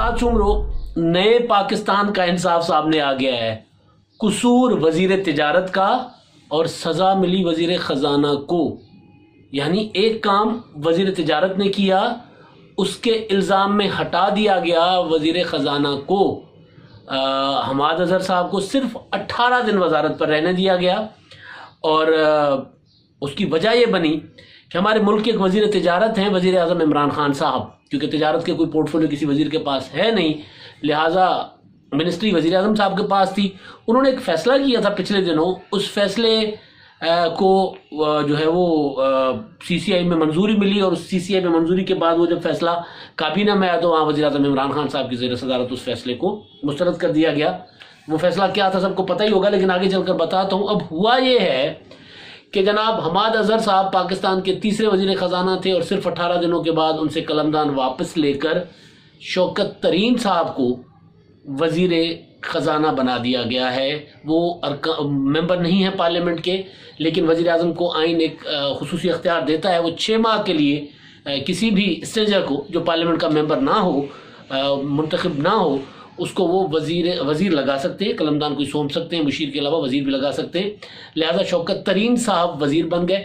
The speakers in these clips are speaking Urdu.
بتا چونگرو نئے پاکستان کا انصاف سامنے آ گیا ہے. قصور وزیر تجارت کا اور سزا ملی وزیر خزانہ کو. یعنی ایک کام وزیر تجارت نے کیا, اس کے الزام میں ہٹا دیا گیا وزیر خزانہ کو. حماد اظہر صاحب کو صرف 18 دن وزارت پر رہنے دیا گیا, اور اس کی وجہ یہ بنی کہ ہمارے ملک کے ایک وزیر تجارت ہیں, وزیر اعظم عمران خان صاحب. کیونکہ تجارت کے کوئی پورٹ فولیو کسی وزیر کے پاس ہے نہیں, لہٰذا منسٹری وزیر اعظم صاحب کے پاس تھی. انہوں نے ایک فیصلہ کیا تھا پچھلے دنوں, اس فیصلے کو جو ہے وہ سی سی آئی میں منظوری ملی, اور اس سی سی آئی میں منظوری کے بعد وہ جب فیصلہ کابینہ میں آیا تو وہاں وزیر اعظم عمران خان صاحب کی زیر صدارت اس فیصلے کو مسترد کر دیا گیا. وہ فیصلہ کیا تھا سب کو پتہ ہی ہوگا, لیکن آگے چل کر بتاتا ہوں. اب ہوا یہ ہے کہ جناب حماد اظہر صاحب پاکستان کے تیسرے وزیر خزانہ تھے, اور صرف 18 دنوں کے بعد ان سے قلمدان واپس لے کر شوکت ترین صاحب کو وزیر خزانہ بنا دیا گیا ہے. وہ ممبر نہیں ہیں پارلیمنٹ کے, لیکن وزیر اعظم کو آئین ایک خصوصی اختیار دیتا ہے, وہ 6 ماہ کے لیے کسی بھی اسٹرینجر کو جو پارلیمنٹ کا ممبر نہ ہو, منتخب نہ ہو, اس کو وہ وزیر لگا سکتے ہیں, قلمدان کوئی سونپ سکتے ہیں, مشیر کے علاوہ وزیر بھی لگا سکتے ہیں. لہذا شوکت ترین صاحب وزیر بن گئے.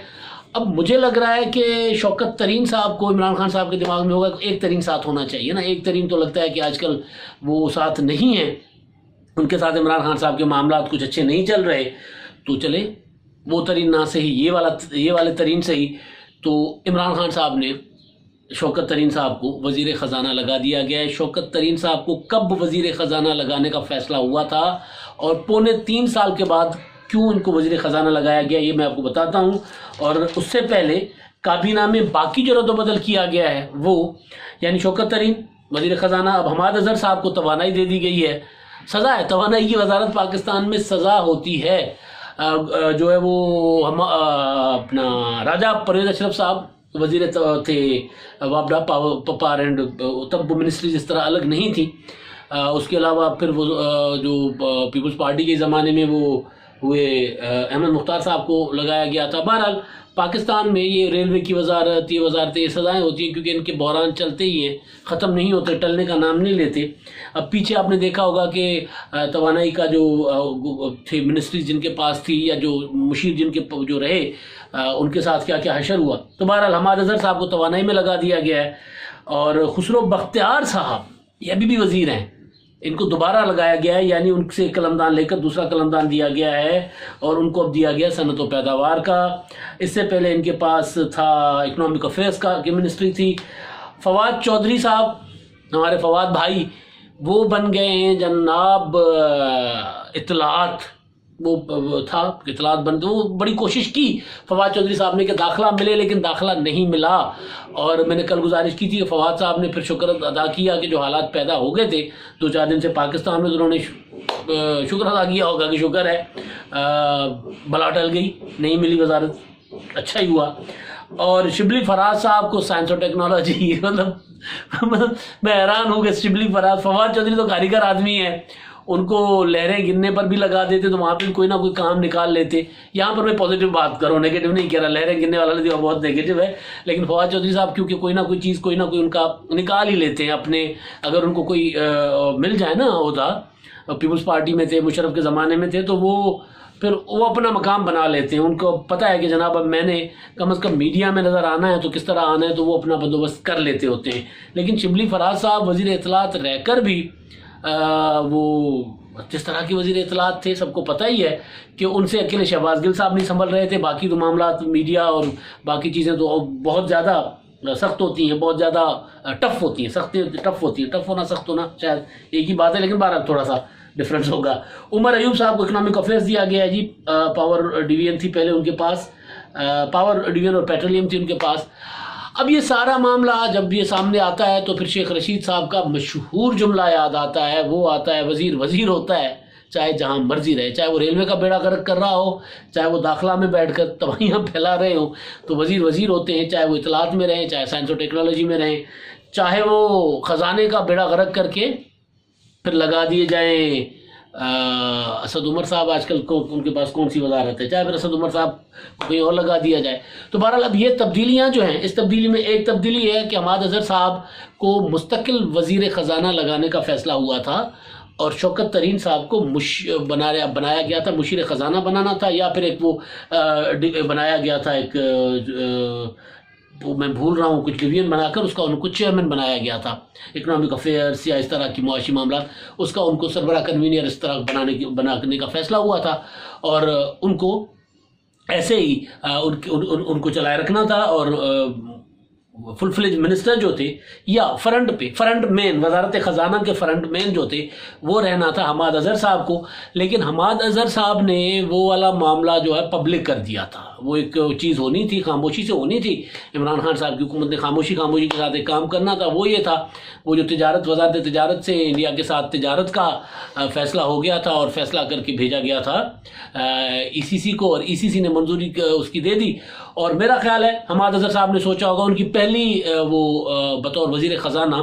اب مجھے لگ رہا ہے کہ شوکت ترین صاحب کو عمران خان صاحب کے دماغ میں ہوگا کہ ایک ترین ساتھ ہونا چاہیے نا. ایک ترین تو لگتا ہے کہ آج کل وہ ساتھ نہیں ہیں, ان کے ساتھ عمران خان صاحب کے معاملات کچھ اچھے نہیں چل رہے, تو چلے وہ ترین نہ صحیح یہ والے ترین صحیح. تو عمران خان صاحب نے شوکت ترین صاحب کو وزیر خزانہ لگا دیا گیا ہے. شوکت ترین صاحب کو کب وزیر خزانہ لگانے کا فیصلہ ہوا تھا, اور 3.25 سال کے بعد کیوں ان کو وزیر خزانہ لگایا گیا, یہ میں آپ کو بتاتا ہوں. اور اس سے پہلے کابینہ میں باقی جو رد و بدل کیا گیا ہے وہ, یعنی شوکت ترین وزیر خزانہ, اب حماد اظہر صاحب کو توانائی دے دی گئی ہے. سزا ہے, توانائی کی وزارت پاکستان میں سزا ہوتی ہے. جو ہے وہ اپنا راجہ پرویز اشرف صاحب وزیر تھے, وابڈا پاور اینڈ تب وہ منسٹریز اس طرح الگ نہیں تھی. اس کے علاوہ پھر وہ جو پیپلز پارٹی کے زمانے میں وہ ہوئے احمد مختار صاحب کو لگایا گیا تھا. بہرحال پاکستان میں یہ ریلوے کی وزارت, یہ وزارتیں, یہ سزائیں ہوتی ہیں کیونکہ ان کے بحران چلتے ہی ہیں, ختم نہیں ہوتے, ٹلنے کا نام نہیں لیتے. اب پیچھے آپ نے دیکھا ہوگا کہ توانائی کا جو تھے منسٹریز جن کے پاس تھی, یا جو مشیر جن کے جو رہے, ان کے ساتھ کیا کیا حشر ہوا. تو بہرحال حماد اظہر صاحب کو توانائی میں لگا دیا گیا ہے, اور خسرو بختیار صاحب یہ ابھی بھی وزیر ہیں, ان کو دوبارہ لگایا گیا ہے. یعنی ان سے قلمدان لے کر دوسرا قلمدان دیا گیا ہے, اور ان کو اب دیا گیا صنعت و پیداوار کا. اس سے پہلے ان کے پاس تھا اکنامک افیئرس کی منسٹری تھی. فواد چودھری صاحب, ہمارے فواد بھائی, وہ بن گئے ہیں جناب اطلاعات. وہ تھا اطلاعات بنتے, وہ بڑی کوشش کی فواد چودھری صاحب نے کہ داخلہ ملے, لیکن داخلہ نہیں ملا. اور میں نے کل گزارش کی تھی کہ فواد صاحب نے پھر شکر ادا کیا کہ جو حالات پیدا ہو گئے تھے 2-4 دن سے پاکستان میں, تو انہوں نے شکر ادا کیا ہوگا کہ شکر ہے بلا ٹل گئی, نہیں ملی وزارت, اچھا ہی ہوا. اور شبلی فراز صاحب کو سائنس اور ٹیکنالوجی, مطلب میں حیران ہوں کہ شبلی فراز, فواد چودھری تو کاریگر آدمی ہے, ان کو لہریں گرنے پر بھی لگا دیتے تو وہاں پہ کوئی نہ کوئی کام نکال لیتے. یہاں پر میں پازیٹیو بات کروں, نیگیٹو نہیں کہہ رہا, لہریں گرنے والا نہیں, بہت نیگیٹو ہے. لیکن فواد چودھری صاحب کیونکہ کوئی نہ کوئی چیز, کوئی نہ کوئی ان کا نکال ہی لیتے ہیں اپنے, اگر ان کو کوئی مل جائے نا عہدہ, پیپلز پارٹی میں تھے, مشرف کے زمانے میں تھے, تو وہ پھر وہ اپنا مقام بنا لیتے ہیں. ان کو پتہ ہے کہ جناب اب میں نے کم از کم میڈیا میں نظر آنا ہے تو کس طرح آنا ہے, تو وہ اپنا بندوبست کر لیتے ہوتے ہیں. لیکن شبلی فراز صاحب وزیر اطلاعات رہ کر بھی وہ جس طرح کے وزیر اطلاعات تھے, سب کو پتہ ہی ہے کہ ان سے اکیلے شہباز گل صاحب نہیں سنبھل رہے تھے. باقی تو معاملات میڈیا اور باقی چیزیں تو بہت زیادہ سخت ہوتی ہیں, بہت زیادہ ٹف ہوتی ہیں. سختی ٹف ہوتی ہیں, ٹف ہونا سخت ہونا شاید ایک ہی بات ہے, لیکن بہرحال تھوڑا سا ڈفرینس ہوگا. عمر ایوب صاحب کو اکنامک افیئرس دیا گیا ہے جی. پاور ڈویژن تھی پہلے ان کے پاس, پاور ڈویژن اور پیٹرولیم تھی ان کے پاس. اب یہ سارا معاملہ جب یہ سامنے آتا ہے تو پھر شیخ رشید صاحب کا مشہور جملہ یاد آتا ہے. وہ آتا ہے وزیر وزیر ہوتا ہے چاہے جہاں مرضی رہے, چاہے وہ ریلوے کا بیڑا غرق کر رہا ہو, چاہے وہ داخلہ میں بیٹھ کر تباہیاں پھیلا رہے ہوں, تو وزیر وزیر ہوتے ہیں. چاہے وہ اطلاعات میں رہیں, چاہے سائنس اور ٹیکنالوجی میں رہیں, چاہے وہ خزانے کا بیڑا غرق کر کے پھر لگا دیے جائیں اسد عمر صاحب آج کل کو ان کے پاس کون سی وزارت ہے، چاہے پھر اسد عمر صاحب کو کہیں اور لگا دیا جائے. تو بہرحال اب یہ تبدیلیاں جو ہیں، اس تبدیلی میں ایک تبدیلی ہے کہ حماد اظہر صاحب کو مستقل وزیر خزانہ لگانے کا فیصلہ ہوا تھا، اور شوکت ترین صاحب کو بنایا گیا تھا، مشیر خزانہ بنانا تھا، یا پھر ایک وہ بنایا گیا تھا، ایک میں بھول رہا ہوں، کچھ ڈویژن بنا کر اس کا ان کو چیئرمین بنایا گیا تھا، اکنامک افیئرس یا اس طرح کی معاشی معاملات، اس کا ان کو سربراہ کنوینئر اس طرح بنانے کا فیصلہ ہوا تھا، اور ان کو ایسے ہی ان کو چلائے رکھنا تھا. اور فل فلیج منسٹر جو تھے، یا فرنٹ مین، وزارت خزانہ کے فرنٹ مین جو تھے، وہ رہنا تھا حماد اظہر صاحب کو. لیکن حماد اظہر صاحب نے وہ والا معاملہ جو ہے پبلک کر دیا تھا. وہ ایک چیز ہونی تھی، خاموشی سے ہونی تھی. عمران خان صاحب کی حکومت نے خاموشی کے ساتھ ایک کام کرنا تھا. وہ یہ تھا، وہ جو وزارت تجارت سے انڈیا کے ساتھ تجارت کا فیصلہ ہو گیا تھا، اور فیصلہ کر کے بھیجا گیا تھا ای سی سی کو، اور ای سی سی نے منظوری اس کی دے دی. اور میرا خیال ہے حماد اظہر صاحب نے سوچا ہوگا، ان کی پہلی وہ بطور وزیر خزانہ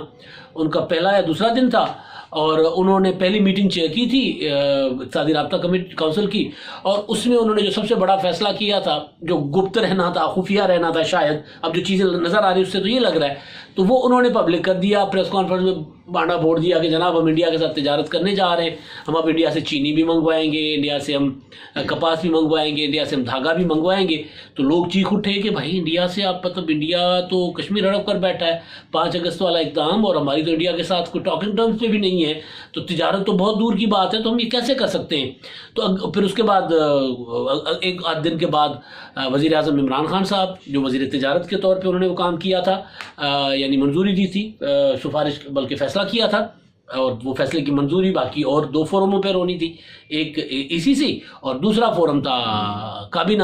ان کا پہلا یا دوسرا دن تھا، اور انہوں نے پہلی میٹنگ چیئر کی تھی اقتصادی رابطہ کونسل کی، اور اس میں انہوں نے جو سب سے بڑا فیصلہ کیا تھا، جو گپت رہنا تھا، خفیہ رہنا تھا شاید، اب جو چیزیں نظر آ رہی اس سے تو یہ لگ رہا ہے، تو وہ انہوں نے پبلک کر دیا. پریس کانفرنس میں بانڈا بھوڑ دیا کہ جناب ہم انڈیا کے ساتھ تجارت کرنے جا رہے ہیں، ہم اب انڈیا سے چینی بھی منگوائیں گے، انڈیا سے ہم کپاس بھی منگوائیں گے، انڈیا سے ہم دھاگا بھی منگوائیں گے. تو لوگ چیخ اٹھے کہ بھائی انڈیا سے آپ، مطلب انڈیا تو کشمیر ہڑپ کر بیٹھا ہے، 5 اگست والا اقدام، اور ہماری تو انڈیا کے ساتھ کوئی ٹاکنگ ٹرمز پہ بھی نہیں ہے، تو تجارت تو بہت دور کی بات ہے، تو ہم یہ کیسے کر سکتے ہیں. تو پھر اس کے بعد ایک آدھ دن کے بعد وزیر اعظم عمران خان صاحب، جو وزیر تجارت کے طور پہ انہوں نے وہ کام کیا تھا، یعنی منظوری دی تھی، سفارش بلکہ فیصلہ کیا تھا، اور وہ فیصلے کی منظوری باقی اور 2 فورموں پر ہونی تھی، ایک ای سی سی اور دوسرا فورم تھا کابینہ.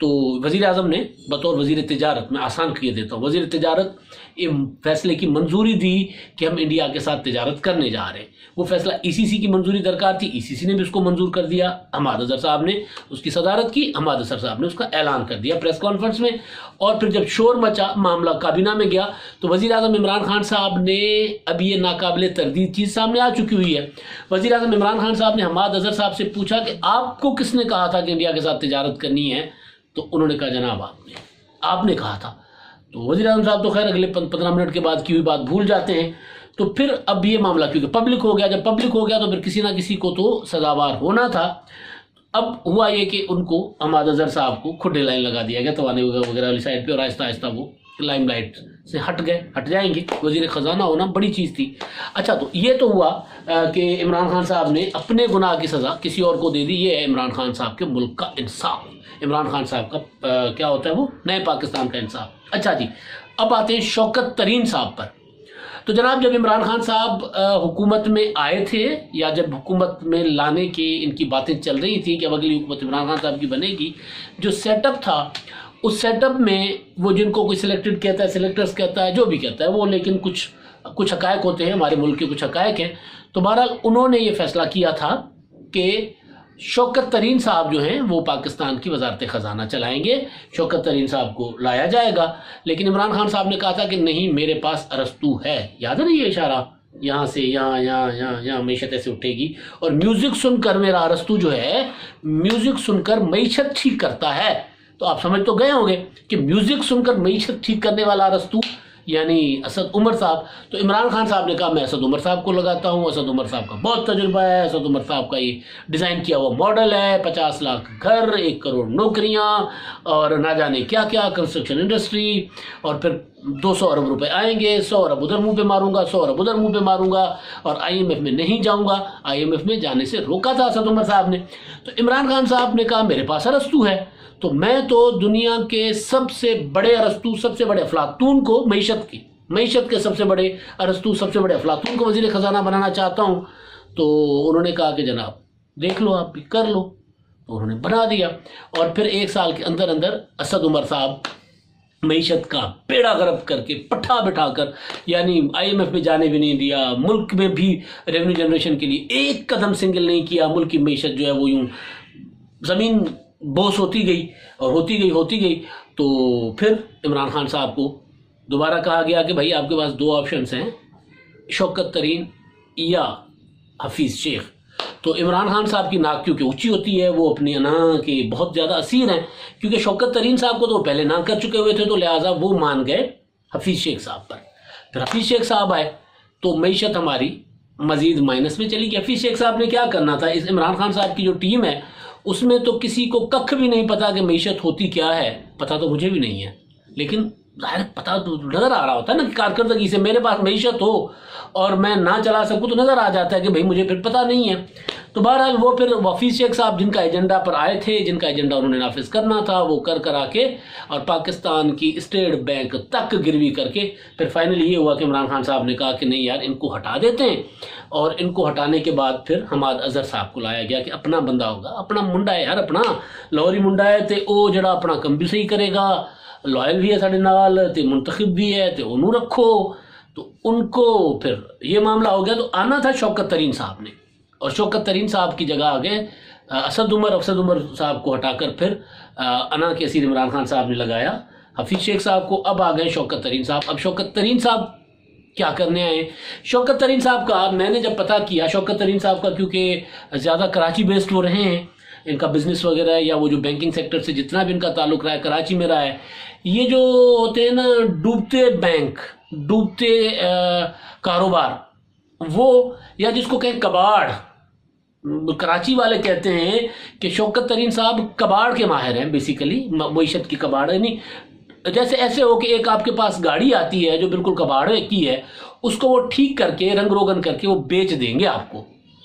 تو وزیر اعظم نے بطور وزیر تجارت، میں آسان کیے دیتا ہوں، وزیر تجارت فیصلے کی منظوری دی کہ ہم انڈیا کے ساتھ تجارت کرنے جا رہے ہیں. وہ فیصلہ ای سی سی کی منظوری درکار تھی، ای سی سی نے بھی اس کو منظور کر دیا، حماد اظہر صاحب نے اس کی صدارت کی، حماد اظہر صاحب نے اس کا اعلان کر دیا پریس کانفرنس میں. اور پھر جب شور مچا، معاملہ کابینہ میں گیا، تو وزیر اعظم عمران خان صاحب نے، اب یہ ناقابل تردید چیز سامنے آ چکی ہوئی ہے، وزیر اعظم عمران خان صاحب نے حماد اظہر صاحب سے پوچھا کہ آپ کو کس نے کہا تھا کہ انڈیا کے ساتھ تجارت کرنی ہے؟ تو انہوں نے کہا جناب آپ نے کہا تھا. تو وزیر اعظم صاحب تو خیر اگلے 15 منٹ کے بعد کی ہوئی بات بھول جاتے ہیں. تو پھر اب یہ معاملہ کیونکہ پبلک ہو گیا، جب پبلک ہو گیا تو پھر کسی نہ کسی کو تو سزاوار ہونا تھا. اب ہوا یہ کہ ان کو، حماد اظہر صاحب کو کھڈے لائن لگا دیا گیا توانے وغیرہ والی سائڈ پہ، اور آہستہ آہستہ وہ لائم لائٹ سے ہٹ جائیں گے. وزیر خزانہ ہونا بڑی چیز تھی. اچھا، تو یہ تو ہوا کہ عمران خان صاحب نے اپنے گناہ کی سزا کسی اور کو دے دی. یہ ہے عمران خان صاحب کے ملک کا انصاف، عمران خان صاحب کا کیا ہوتا ہے وہ نئے پاکستان کا انصاف. اچھا جی، اب آتے ہیں شوکت ترین صاحب پر. تو جناب جب عمران خان صاحب حکومت میں آئے تھے، یا جب حکومت میں لانے کی ان کی باتیں چل رہی تھیں کہ اب اگلی حکومت عمران خان صاحب کی بنے گی، جو سیٹ اپ تھا، اس سیٹ اپ میں وہ جن کو کوئی سلیکٹڈ کہتا ہے، سلیکٹرز کہتا ہے، جو بھی کہتا ہے وہ، لیکن کچھ حقائق ہوتے ہیں، ہمارے ملک کے کچھ حقائق ہیں. تو بہرحال انہوں نے یہ فیصلہ کیا تھا کہ شوکت ترین صاحب جو ہیں وہ پاکستان کی وزارت خزانہ چلائیں گے، شوکت ترین صاحب کو لایا جائے گا. لیکن عمران خان صاحب نے کہا تھا کہ نہیں، میرے پاس ارسطو ہے. یاد ہے نا یہ اشارہ، یہاں سے یہاں معیشت ایسے اٹھے گی، اور میوزک سن کر میرا ارسطو جو ہے، میوزک سن کر معیشت ٹھیک کرتا ہے. تو آپ سمجھ تو گئے ہوں گے کہ میوزک سن کر معیشت ٹھیک کرنے والا ارسطو یعنی اسد عمر صاحب. تو عمران خان صاحب نے کہا میں اسد عمر صاحب کو لگاتا ہوں، اسد عمر صاحب کا بہت تجربہ ہے، اسد عمر صاحب کا یہ ڈیزائن کیا ہوا ماڈل ہے، 50 لاکھ گھر، 1 کروڑ نوکریاں، اور نہ جانے کیا کیا کنسٹرکشن انڈسٹری، اور پھر 200 ارب روپے آئیں گے، 100 ارب ادھر منہ پہ ماروں گا، 100 ارب ادھر منہ پہ ماروں گا، اور IMF میں نہیں جاؤں گا. IMF میں جانے سے روکا تھا اسد عمر صاحب نے. تو عمران خان صاحب نے کہا میرے پاس ارسطو ہے، تو میں تو دنیا کے سب سے بڑے ارسطو، سب سے بڑے افلاطون کو، معیشت کے سب سے بڑے ارسطو، سب سے بڑے افلاطون کو وزیر خزانہ بنانا چاہتا ہوں. تو انہوں نے کہا کہ جناب دیکھ لو، آپ بھی کر لو. تو انہوں نے بنا دیا، اور پھر 1 سال کے اندر اسد عمر صاحب معیشت کا بیڑا غرق کر کے، پٹھا بٹھا کر، یعنی IMF میں جانے بھی نہیں دیا، ملک میں بھی ریونیو جنریشن کے لیے ایک قدم سنگل نہیں کیا. ملک کی معیشت جو ہے وہ یوں زمین بوس ہوتی گئی اور ہوتی گئی. تو پھر عمران خان صاحب کو دوبارہ کہا گیا کہ بھائی آپ کے پاس 2 آپشنز ہیں، شوکت ترین یا حفیظ شیخ. تو عمران خان صاحب کی ناک کیونکہ اونچی ہوتی ہے، وہ اپنی انا کے بہت زیادہ اسیر ہیں، کیونکہ شوکت ترین صاحب کو تو وہ پہلے نہ کر چکے ہوئے تھے، تو لہٰذا وہ مان گئے حفیظ شیخ صاحب پر۔ پھر حفیظ شیخ صاحب آئے تو معیشت ہماری مزید مائنس میں چلی گئی۔ حفیظ شیخ صاحب نے کیا کرنا تھا، اس عمران خان صاحب کی جو ٹیم ہے اس میں تو کسی کو ککھ بھی نہیں پتا کہ معیشت ہوتی کیا ہے، پتہ تو مجھے بھی نہیں ہے، لیکن ظاہر پتہ تو نظر آ رہا ہوتا ہے نا کہ کارکردگی سے میرے پاس معیشت ہو اور میں نہ چلا سکوں تو نظر آ جاتا ہے کہ بھائی مجھے پھر پتہ نہیں ہے۔ تو بہرحال وہ پھر حفیظ شیخ صاحب جن کا ایجنڈا پر آئے تھے، جن کا ایجنڈا انہوں نے نافذ کرنا تھا، وہ کرا کے اور پاکستان کی اسٹیٹ بینک تک گروی کر کے پھر فائنلی یہ ہوا کہ عمران خان صاحب نے کہا کہ نہیں یار ان کو ہٹا دیتے ہیں، اور ان کو ہٹانے کے بعد پھر حماد اظہر صاحب کو لایا گیا کہ اپنا بندہ ہوگا، اپنا منڈا ہے یار، اپنا لاہوری منڈا ہے تے او جڑا اپنا کم بھی صحیح کرے گا، لائل بھی ہے ساڑھے نال تے منتخب بھی ہے تے انہوں رکھو۔ تو ان کو پھر یہ معاملہ ہو گیا، تو آنا تھا شوکت ترین صاحب نے، اور شوکت ترین صاحب کی جگہ آگے اسد عمر صاحب کو ہٹا کر پھر انا کے اسیر عمران خان صاحب نے لگایا حفیظ شیخ صاحب کو۔ اب آ گئے شوکت ترین صاحب۔ اب شوکت ترین صاحب کیا کرنے آئے؟ شوکت ترین صاحب کا میں نے جب پتہ کیا، شوکت ترین صاحب کا کیونکہ زیادہ کراچی بیسڈ وہ رہے ہیں، ان کا بزنس وغیرہ ہے یا وہ جو بینکنگ سیکٹر سے جتنا بھی ان کا تعلق رہا ہے کراچی میں رہا ہے، یہ جو ہوتے ہیں نا ڈوبتے بینک، ڈوبتے کاروبار، وہ یا جس کو کہیں کباڑ، کراچی والے کہتے ہیں کہ شوکت ترین صاحب کباڑ کے ماہر ہیں، بیسیکلی معیشت کی کباڑ، یعنی جیسے ایسے ہو کہ ایک آپ کے پاس گاڑی آتی ہے جو بالکل کباڑے کی ہے، اس کو وہ ٹھیک کر کے رنگ روگن کر کے وہ بیچ دیں گے آپ کو،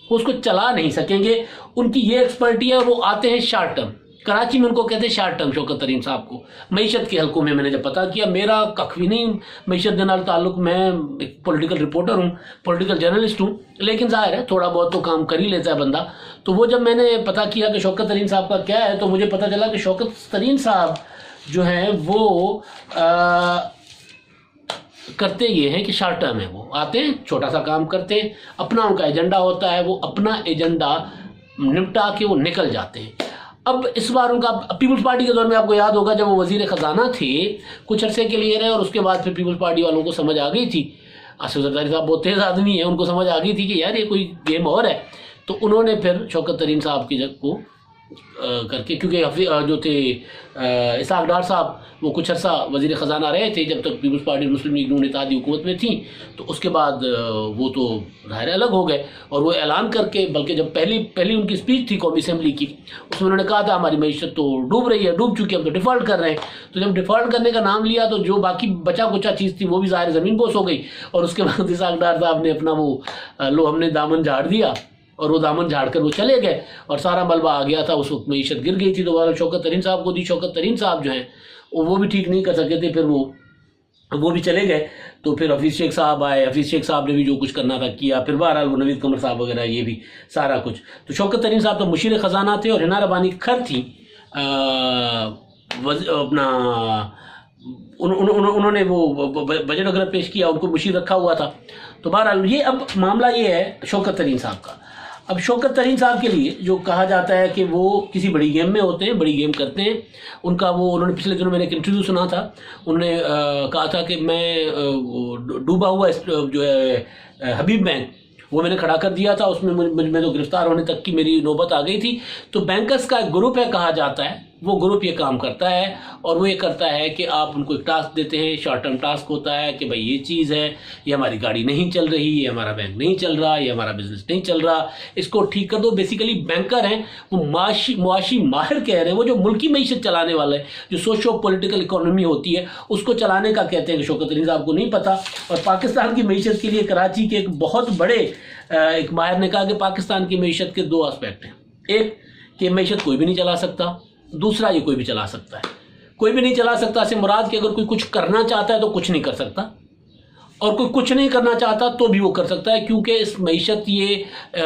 وہ اس کو چلا نہیں سکیں گے، ان کی یہ ایکسپرٹی ہے، اور وہ آتے ہیں شارٹ ٹرم۔ کراچی میں ان کو کہتے ہیں شارٹ ٹرم شوکت ترین صاحب کو۔ معیشت کے حلقوں میں نے جب پتہ کیا، میرا کخ بھی نہیں معیشت کے نال تعلق، میں ایک پولیٹیکل رپورٹر ہوں، پولیٹیکل جرنلسٹ ہوں، لیکن ظاہر ہے تھوڑا بہت تو کام کر ہی لیتا ہے بندہ۔ تو وہ جب میں نے پتہ کیا کہ شوکت ترین صاحب کا کیا ہے، تو مجھے پتہ چلا کہ شوکت ترین صاحب جو ہیں وہ کرتے یہ ہیں کہ شارٹ ٹرم ہے، وہ آتے ہیں چھوٹا سا کام کرتے ہیں، اپنا ان کا ایجنڈا ہوتا ہے، وہ اپنا ایجنڈا نپٹا کے وہ نکل جاتے ہیں۔ اب اس بار ان کا پیپلز پارٹی کے دور میں آپ کو یاد ہوگا جب وہ وزیر خزانہ تھے کچھ عرصے کے لیے رہے، اور اس کے بعد پھر پیپلز پارٹی والوں کو سمجھ آ گئی تھی، اسد زرداری صاحب بہت تیز آدمی ہیں، ان کو سمجھ آ گئی تھی کہ یار یہ کوئی گیم اور ہے، تو انہوں نے پھر شوکت ترین صاحب کی جگہ کو کر کے، کیونکہ جو تھے اسحاق ڈار صاحب وہ کچھ عرصہ وزیر خزانہ رہے تھے جب تک پیپلز پارٹی مسلم لیگ نون اتحادی حکومت میں تھیں، تو اس کے بعد وہ تو ظاہر الگ ہو گئے، اور وہ اعلان کر کے، بلکہ جب پہلی ان کی اسپیچ تھی قومی اسمبلی کی، اس میں انہوں نے کہا تھا ہماری معیشت تو ڈوب رہی ہے، ڈوب چکی ہے، ہم تو ڈیفالٹ کر رہے ہیں۔ تو جب ڈیفالٹ کرنے کا نام لیا تو جو باقی بچا کچا چیز تھی وہ بھی ظاہر زمین بوس ہو گئی، اور اس کے بعد اسحاق ڈار صاحب نے اپنا وہ لو ہم نے دامن جھاڑ دیا، اور وہ دامن جھاڑ کر وہ چلے گئے، اور سارا ملبہ آ گیا تھا، اس وقت معیشت گر گئی تھی، تو بہرحال شوکت ترین صاحب کو دی۔ شوکت ترین صاحب جو ہیں وہ بھی ٹھیک نہیں کر سکے تھے، پھر وہ بھی چلے گئے، تو پھر حفیظ شیخ صاحب آئے، حفیظ شیخ صاحب نے بھی جو کچھ کرنا تھا کیا، پھر بہرحال وہ نوید قمر صاحب وغیرہ یہ بھی سارا کچھ۔ تو شوکت ترین صاحب تو مشیر خزانہ تھے، اور حنا ربانی کھر تھیں اپنا، انہوں نے وہ بجٹ وغیرہ پیش کیا، ان کو مشیر رکھا ہوا تھا۔ تو بہرحال یہ اب معاملہ یہ ہے شوکت ترین صاحب کا۔ اب شوکت ترین صاحب کے لیے جو کہا جاتا ہے کہ وہ کسی بڑی گیم میں ہوتے ہیں، بڑی گیم کرتے ہیں، ان کا وہ انہوں نے پچھلے دنوں میں نے ایک انٹرویو سنا تھا، انہوں نے کہا تھا کہ میں ڈوبا ہوا جو ہے حبیب بینک وہ میں نے کھڑا کر دیا تھا، اس میں مجھ میں تو گرفتار ہونے تک کی میری نوبت آ گئی تھی۔ تو بینکرز کا ایک گروپ ہے کہا جاتا ہے، وہ گروپ یہ کام کرتا ہے، اور وہ یہ کرتا ہے کہ آپ ان کو ایک ٹاسک دیتے ہیں، شارٹ ٹرم ٹاسک ہوتا ہے کہ بھائی یہ چیز ہے، یہ ہماری گاڑی نہیں چل رہی، یہ ہمارا بینک نہیں چل رہا، یہ ہمارا بزنس نہیں چل رہا، اس کو ٹھیک کر دو۔ بیسیکلی بینکر ہیں وہ معاشی ماہر کہہ رہے ہیں، وہ جو ملکی معیشت چلانے والے جو سوشو پولیٹیکل اکانومی ہوتی ہے اس کو چلانے کا کہتے ہیں، کہ شوکت ترین صاحب کو نہیں پتہ۔ اور پاکستان کی معیشت کے لیے کراچی کے ایک بہت بڑے ایک ماہر نے کہا کہ پاکستان کی معیشت کے دو اسپیکٹ ہیں، ایک کہ معیشت کوئی بھی نہیں چلا سکتا، دوسرا یہ کوئی بھی چلا سکتا ہے۔ کوئی بھی نہیں چلا سکتا سے مراد کہ اگر کوئی کچھ کرنا چاہتا ہے تو کچھ نہیں کر سکتا، اور کوئی کچھ نہیں کرنا چاہتا تو بھی وہ کر سکتا ہے، کیونکہ اس معیشت یہ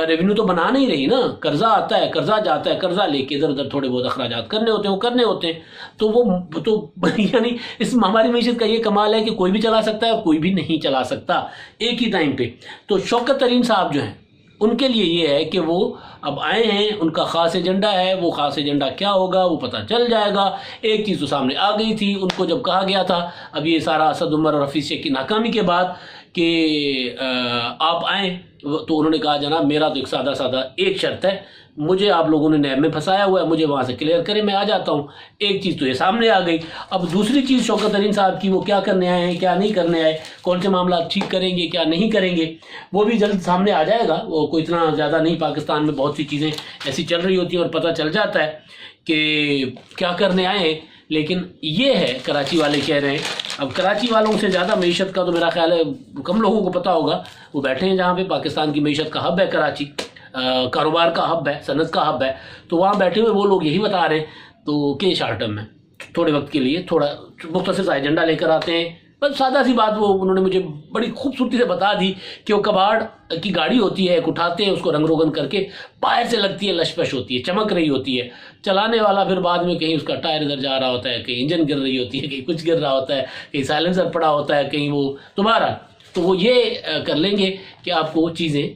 ریونیو تو بنا نہیں رہی نا، قرضہ آتا ہے، قرضہ جاتا ہے، قرضہ لے کے ادھر ادھر تھوڑے بہت اخراجات کرنے ہوتے ہیں، وہ کرنے ہوتے ہیں، تو وہ تو یعنی اس ہماری معیشت کا یہ کمال ہے کہ کوئی بھی چلا سکتا ہے اور کوئی بھی نہیں چلا سکتا ایک ہی ٹائم پہ۔ تو شوکت ترین صاحب جو ہیں ان کے لیے یہ ہے کہ وہ اب آئے ہیں، ان کا خاص ایجنڈا ہے، وہ خاص ایجنڈا کیا ہوگا وہ پتہ چل جائے گا۔ ایک چیز تو سامنے آ گئی تھی، ان کو جب کہا گیا تھا اب یہ سارا اسد عمر اور حفیظ شیخ کی ناکامی کے بعد کہ آپ آئیں تو انہوں نے کہا جناب میرا تو ایک سادہ سادہ ایک شرط ہے، مجھے آپ لوگوں نے نیب میں پھنسایا ہوا ہے، مجھے وہاں سے کلیئر کریں، میں آ جاتا ہوں۔ ایک چیز تو یہ سامنے آ گئی۔ اب دوسری چیز شوکت ترین صاحب کی، وہ کیا کرنے آئے ہیں کیا نہیں کرنے آئے، کون سے معاملات ٹھیک کریں گے کیا نہیں کریں گے، وہ بھی جلد سامنے آ جائے گا۔ وہ کوئی اتنا زیادہ نہیں، پاکستان میں بہت سی چیزیں ایسی چل رہی ہوتی ہیں اور پتہ چل جاتا ہے کہ کیا کرنے آئے ہیں۔ لیکن یہ ہے کراچی والے کہہ رہے ہیں، اب کراچی والوں سے زیادہ معیشت کا تو میرا خیال ہے کم لوگوں کو پتہ ہوگا، وہ بیٹھے ہیں جہاں پہ پاکستان کی معیشت کا ہب ہے کراچی، کاروبار کا ہب ہے، صنعت کا ہب ہے، تو وہاں بیٹھے ہوئے وہ لوگ یہی بتا رہے ہیں تو کہ شارٹ ٹرم میں تھوڑے وقت کے لیے تھوڑا مختصر سا ایجنڈا لے کر آتے ہیں۔ بس سادہ سی بات وہ انہوں نے مجھے بڑی خوبصورتی سے بتا دی کہ وہ کباڑ کی گاڑی ہوتی ہے، ایک اٹھاتے ہیں اس کو رنگ روگن کر کے، باہر سے لگتی ہے لش پش ہوتی ہے، چمک رہی ہوتی ہے، چلانے والا پھر بعد میں کہیں اس کا ٹائر ادھر جا رہا ہوتا ہے، کہیں انجن گر رہی ہوتی ہے، کہیں کچھ گر رہا ہوتا ہے، کہیں سائلنسر پڑا ہوتا ہے، کہیں وہ دوبارہ، تو وہ یہ کر لیں گے کہ آپ کو چیزیں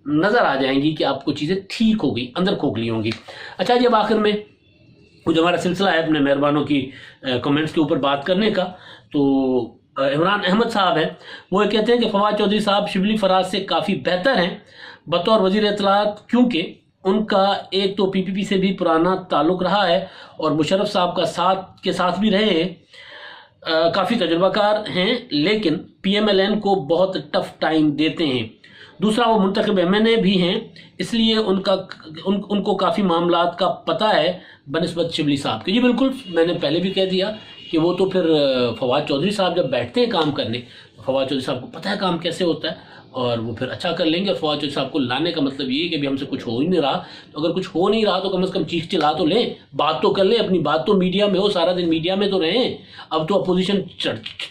نظر آ جائیں گی کہ آپ کو چیزیں ٹھیک ہو گئی، اندر کھوکھلی ہوں گی۔ اچھا جی، اب آخر میں وہ جو ہمارا سلسلہ ہے اپنے مہربانوں کی کمنٹس کے اوپر بات کرنے کا، تو عمران احمد صاحب ہیں، وہ یہ کہتے ہیں کہ فواد چودھری صاحب شبلی فراز سے کافی بہتر ہیں بطور وزیر اطلاعات، کیونکہ ان کا ایک تو پی پی پی سے بھی پرانا تعلق رہا ہے اور مشرف صاحب کے ساتھ بھی رہے ہیں، کافی تجربہ کار ہیں، لیکن پی ایم ایل این کو بہت ٹف ٹائم دیتے ہیں۔ دوسرا وہ منتخب ایم این اے بھی ہیں، اس لیے ان کو کافی معاملات کا پتہ ہے بنسبت شبلی صاحب کے۔ جی بالکل، میں نے پہلے بھی کہہ دیا کہ وہ تو پھر فواد چودھری صاحب جب بیٹھتے ہیں کام کرنے، فواد چودھری صاحب کو پتہ ہے کام کیسے ہوتا ہے، اور وہ پھر اچھا کر لیں گے۔ فواد چودھری صاحب کو لانے کا مطلب یہ ہے کہ ابھی ہم سے کچھ ہو ہی نہیں رہا، تو اگر کچھ ہو نہیں رہا تو کم از کم چیخ چلا تو لیں، بات تو کر لیں، اپنی بات تو میڈیا میں ہو، سارا دن میڈیا میں تو رہیں۔ اب تو اپوزیشن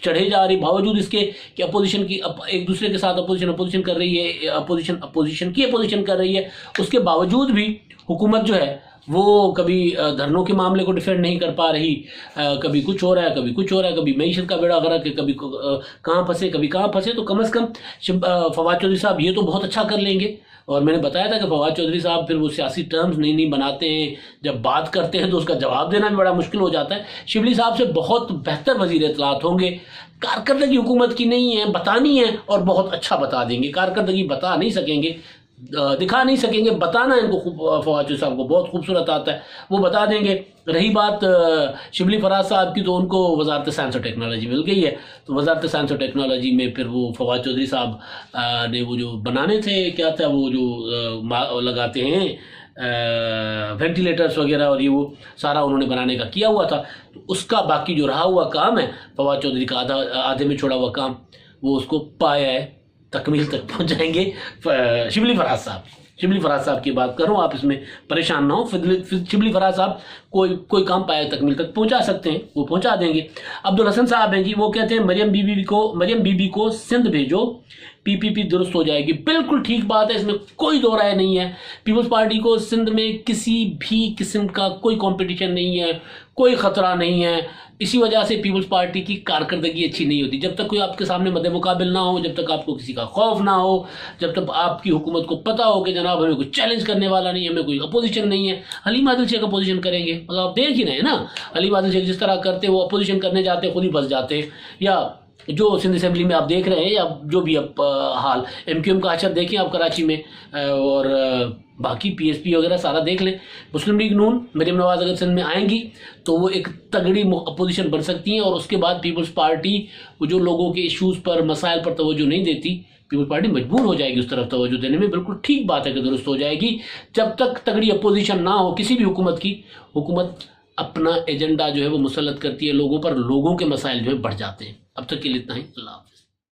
چڑھے جا رہی، باوجود اس کے کہ اپوزیشن کی ایک دوسرے کے ساتھ اپوزیشن کر رہی ہے، اپوزیشن کر رہی ہے، اس کے باوجود بھی حکومت جو ہے وہ کبھی دھرنوں کے معاملے کو ڈیفینڈ نہیں کر پا رہی، کبھی کچھ ہو رہا ہے، کبھی کچھ ہو رہا ہے، کبھی معیشت کا بیڑا غرق ہے، کبھی کہاں پھنسے کبھی کہاں پھنسے۔ تو کم از کم فواد چودھری صاحب یہ تو بہت اچھا کر لیں گے۔ اور میں نے بتایا تھا کہ فواد چودھری صاحب پھر وہ سیاسی ٹرمز نہیں بناتے ہیں، جب بات کرتے ہیں تو اس کا جواب دینا بھی بڑا مشکل ہو جاتا ہے۔ شبلی صاحب سے بہت بہتر وزیر اطلاعات ہوں گے، کارکردگی حکومت کی نہیں ہے، بتانی ہے اور بہت اچھا بتا دیں گے۔ کارکردگی بتا نہیں سکیں گے، دکھا نہیں سکیں گے، بتانا ان کو فواد چودھری صاحب کو بہت خوبصورت آتا ہے، وہ بتا دیں گے۔ رہی بات شبلی فراز صاحب کی، تو ان کو وزارت سائنس اور ٹیکنالوجی مل گئی ہے، تو وزارت سائنس اور ٹیکنالوجی میں پھر وہ فواد چودھری صاحب نے وہ جو بنانے تھے، کیا تھا وہ جو لگاتے ہیں وینٹیلیٹرز وغیرہ، اور یہ وہ سارا انہوں نے بنانے کا کیا ہوا تھا، تو اس کا باقی جو رہا ہوا کام ہے فواد چودھری کا آدھے میں چھوڑا ہوا کام، وہ اس کو پایا ہے تکمیل تک پہنچائیں گے شبلی فراز صاحب کی بات کروں، آپ اس میں پریشان نہ ہو۔ شبلی فراز صاحب کوئی کام پایا تکمیل تک پہنچا سکتے ہیں، وہ پہنچا دیں گے۔ عبدالحسن صاحب ہیں جی، وہ کہتے ہیں مریم بی بی کو سندھ بھیجو، پی پی پی درست ہو جائے گی۔ بالکل ٹھیک بات ہے، اس میں کوئی دو رائے نہیں ہے۔ پیپلز پارٹی کو سندھ میں کسی بھی قسم کا کوئی کمپٹیشن نہیں ہے، کوئی خطرہ نہیں ہے، اسی وجہ سے پیپلز پارٹی کی کارکردگی اچھی نہیں ہوتی۔ جب تک کوئی آپ کے سامنے مد مقابل نہ ہو، جب تک آپ کو کسی کا خوف نہ ہو، جب تک آپ کی حکومت کو پتہ ہو کہ جناب ہمیں کوئی چیلنج کرنے والا نہیں ہے، ہمیں کوئی اپوزیشن نہیں ہے۔ حلیم عادل شیخ اپوزیشن کریں گے، مطلب آپ دیکھ ہی رہے ہیں نا، حلیم عادل شیخ جس طرح کرتے وہ اپوزیشن کرنے جاتے خود ہی پھنس جاتے، یا جو سندھ اسمبلی میں آپ دیکھ رہے ہیں، یا جو بھی اب حال ایم کیو ایم کا حشر دیکھیں آپ کراچی میں، اور باقی پی ایس پی وغیرہ سارا دیکھ لیں۔ مسلم لیگ نون مریم نواز اگر سندھ میں آئیں گی تو وہ ایک تگڑی اپوزیشن بن سکتی ہیں، اور اس کے بعد پیپلز پارٹی وہ جو لوگوں کے ایشوز پر، مسائل پر توجہ نہیں دیتی، پیپلز پارٹی مجبور ہو جائے گی اس طرف توجہ دینے میں۔ بالکل ٹھیک بات ہے کہ درست ہو جائے گی، جب تک تگڑی اپوزیشن نہ ہو کسی بھی حکومت کی، حکومت اپنا ایجنڈا جو ہے وہ مسلط کرتی ہے لوگوں پر، لوگوں کے مسائل جو ہے بڑھ جاتے ہیں۔ اب تک کے لیے اتنا ہی، اللہ حافظ۔